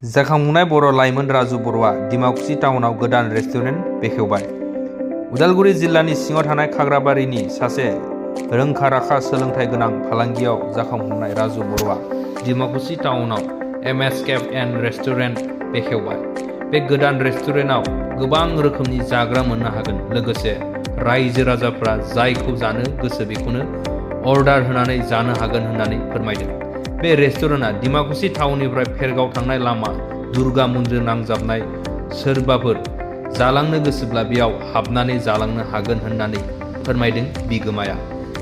जाखांफुनाय बर' लाइमोन राजु बर'आ डिमाकुसि टाउनाव गोदान रेस्टुरेन्ट बेखेवबाय। उदालगुरि जिल्लानि सिङाव थानाय खाग्राबारिनि सासे रोंखा-राखा सोलोंथाइ गोनां फालांगियाव जाखांफुनाय राजु बर'आ डिमाकुसि टाउनाव एमएस केफ एन्ड रेस्टुरेन्ट बेखेवबाय। बे गोदान रेस्टुरेन्टआव गोबां रोखोमनि जाग्रा मोननो हागोन। लोगोसे रायजो राजाफ्रा जायखौ जानो गोसो बेखौनो अर्डार होनानै जानो हागोन होननानै फोरमायदों। बे रेस्टुरेन्टआ डिमाकुसि टाउननिफ्राय फेरगाव थांनाय लामा दुर्गा मन्दिर नांजाबनाय। सोरबाफोर जालांनो गोसोब्ला बेयाव हाबनानै जालांनो हागोन होननानै फोरमायदों बिगोमाया।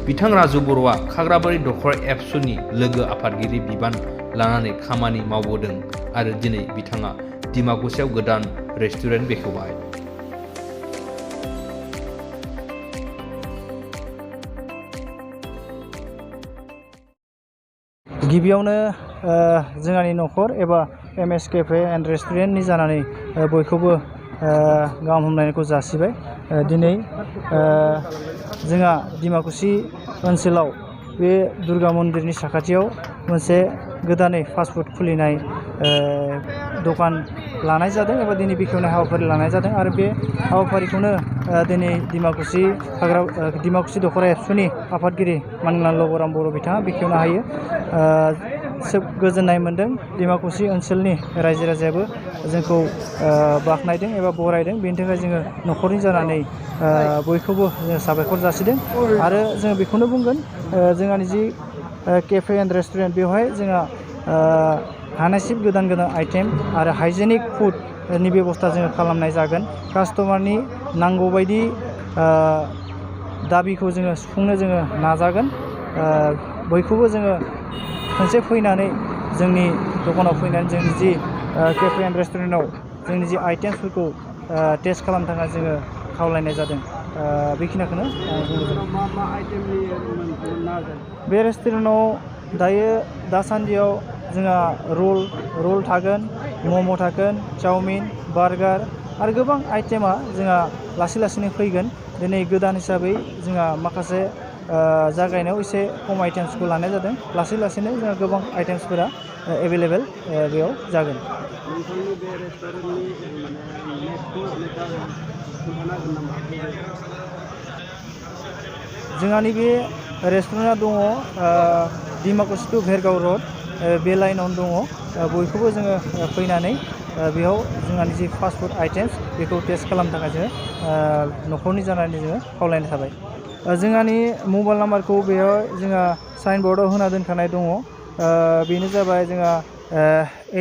बिथां राजु बर'आ खाग्राबारि दखर एबसुनि लोगो आफादगिरि बिबान लानानै खामानि मावबोदों आरो दिनै बिथाङा डिमाकुसियाव गोदान रेस्टुरेन्ट बेखेवबाय। गिबियावनो जोंहानि न'खर एबा एमएस केफे एन्ड रेस्टुरेन्टनि जानानै बयखौबो गाहाम हामलायनायखौ जासिबाय। दिनै जोंहा डिमाकुसि ओनसोलाव बे दुर्गा मन्दिरनि साखाथियाव मोनसे गोदानै फास्टफुड खुलिनाय दखान लानाय जादों एबा दिनै बेखेवनाय हाबाफारि लानाय जादों आरो बे हाबाफारिखौनो दिनै डिमाकुसि दखरा एबसुनि आफादगिरि मानगोनां लबराम बर' बिथाङा बेखेवनो हायो। गोजोननाय मोन्दों। डिमाकुसि ओनसोलनि रायजो राजायाबो जोंखौ बाख्नायदों एबा बरायदों। बेनि थाखाय जोङो न'खरनि जानानै बयखौबो जोङो साबायखर जासिदों आरो जोङो बेखौनो बुंगोन जोंहानि जि केफे एन्ड रेस्टुरेन्ट बेवहाय जोंहा हानायसिम गोदान गोदान आइटेम आरो हाइजेनिक फुडनि बेबस्था जोङो खालामनाय जागोन। कास्टमारनि नांगौबायदि दाबिखौ जोङो सुफुंनो जोङो नाजागोन। बयखौबो जोङो खनसे फैनानै जोंनि दखानाव फैनानै जोंनि जि केफे एन्ड रेस्टुरेन्टआव जोंनि जि आइटेमसफोरखौ टेस्ट खालामनो थाखाय जोङो खावलायनाय जादों। बेखिनिखौनो बे रेस्टुरेन्टआव दासान्दियाव जोंहा रल थागोन, मम' थागोन, चावमिन, बार्गार आरो गोबां आइटेमा जोंहा लासै लासैनो फैगोन। दिनै गोदान हिसाबै जोंहा माखासे जागायनायाव एसे खम आइटेम्सखौ लानाय जादों। लासै लासैनो जोंहा गोबां आइटेम्सफोरा एभेलेबेल बेयाव जागोन। जोंहानि बे रेस्टुरेन्टआ दङ डिमाकुसि टु भेरगाव रड बे लाइनावनो दङ। बयखौबो जोङो फैनानै बेयाव जोंहानि जि फास्टफुड आइटेम्स बेखौ टेस्ट खालामनो थाखाय जोङो न'खरनि जानानै जोङो खावलायनाय थाबाय। जोंहानि मबाइल नाम्बारखौ बेयाव जोंहा साइन बर्डआव होना दोनखानाय दङ। बेनो जाबाय जोंहा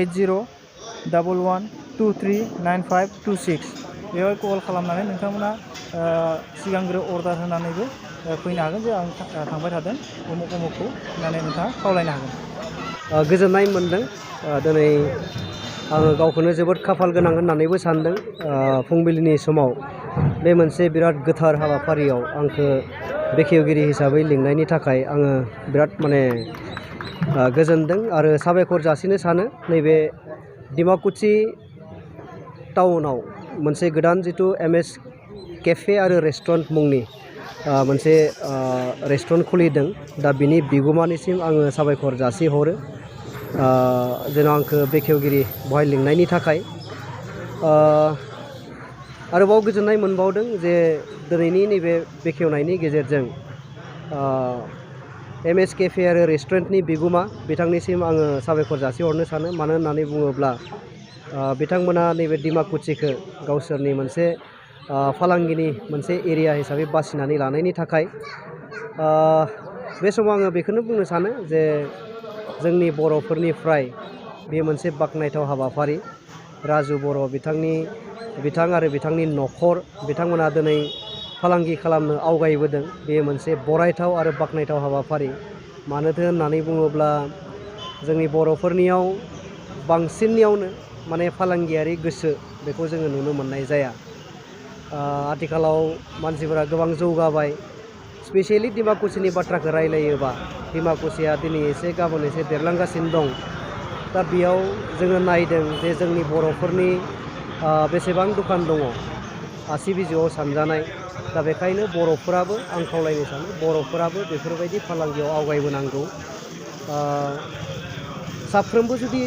8011239526। बेवहाय कल खालामनानै नोंथांमोना सिगांग्रो अर्डार होनानैबो फैनो हागोन जे आं थांबाय थादों अमुखौ होननानै नोंथाङा खावलायनो हागोन। गोजोननाय मोन्दों। दिनै आङो गावखौनो जोबोद खाफाल गोनां होननानैबो सानदों। फुंबिलिनि समाव बे मोनसे बिराद गोथार हाबाफारियाव आंखौ बेखेवगिरि हिसाबै लिंनायनि थाखाय आङो बिराद गोजोनदों आरो साबायखर जासिनो सानो। नैबे डिमाकुसि टाउनाव मोनसे गोदान जिथु एमएस केफे आरो रेस्टुरेन्ट मुंनि मोनसे रेस्टुरेन्ट खुलिदों। दा बिनि बिगोमानिसिम आङो साबायखर जासिहरो जेन' आंखौ बेखेवगिरि बहाय लिंनायनि थाखाय। आरोबाव गोजोननाय मोनबावदों जे दिनैनि नैबे बेखेवनायनि गेजेरजों एमएस केफे आरो रेस्टुरेन्टनि बिगोमा बिथांनिसिम आङो साबायखर जासिहरनो सानो। मानो होननानै बुङोब्ला बिथांमोना नैबे डिमाकुसिखौ गावसोरनि मोनसे फालांगिनि मोनसे एरिया हिसाबै बासिनानै लानायनि थाखाय बे समाव आङो बेखौनो बुंनो सानो जे जोंनि बर'फोरनिफ्राय बे मोनसे बाख्नायथाव हाबाफारि। राजु बर' बिथां आरो बिथांनि न'खर बिथांमोना दिनै फालांगि खालामनो आवगायबोदों। बे मोनसे बरायथाव आरो बाख्नायथाव हाबाफारि। मानोथो होननानै बुङोब्ला जोंनि बर'फोरनियाव बांसिननियावनो फालांगियारि गोसो बेखौ जोङो नुनो मोननाय जाया। आथिखालाव मानसिफोरा गोबां जौगाबाय। स्पेसियेलि डिमाकुसिनि बाथ्राखौ रायलायोबा डिमाकुसिया दिनै एसे गाबोन एसे देरलांगासिनो दं। दा बेयाव जोङो नायदों जे जोंनि बर'फोरनि बेसेबां दखान दङ आसि बिजौआव सानजानाय। दा बेखायनो बर'फोराबो आं खावलायनो सानो बर'फोराबो बेफोरबायदि फालांगियाव आवगायबोनांगौ। साफ्रोमबो जुदि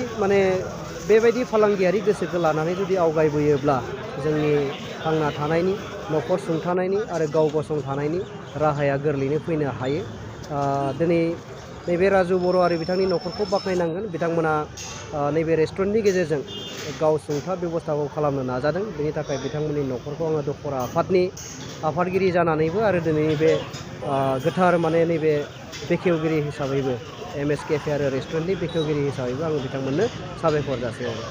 बेबायदि फालांगियारि गोसोखौ लानानै जुदि आवगायबोयोब्ला जोंनि थांना थानायनि न'खर सुंथानायनि आरो गाव गसंथानायनि राहाया गोरलैनो फैनो हायो। दिनै नैबे राजु बर' आरो बिथांनि न'खरखौ बाख्नायनांगोन। बिथांमोना नैबे रेस्टुरेन्टनि गेजेरजों गाव सुंथा बेब'स्थाखौ खालामनो नाजादों। बेनि थाखाय बिथांमोननि न'खरखौ आङो दखरा आफादनि आफादगिरि जानानैबो आरो दिनै बे गोथार माने नैबे बेखेवगिरि हिसाबैबो MSKF आरो रेस्टुरेन्टनि बेखेवगिरि हिसाबैबो आङो बिथांमोननो साबायखर जासिहरो।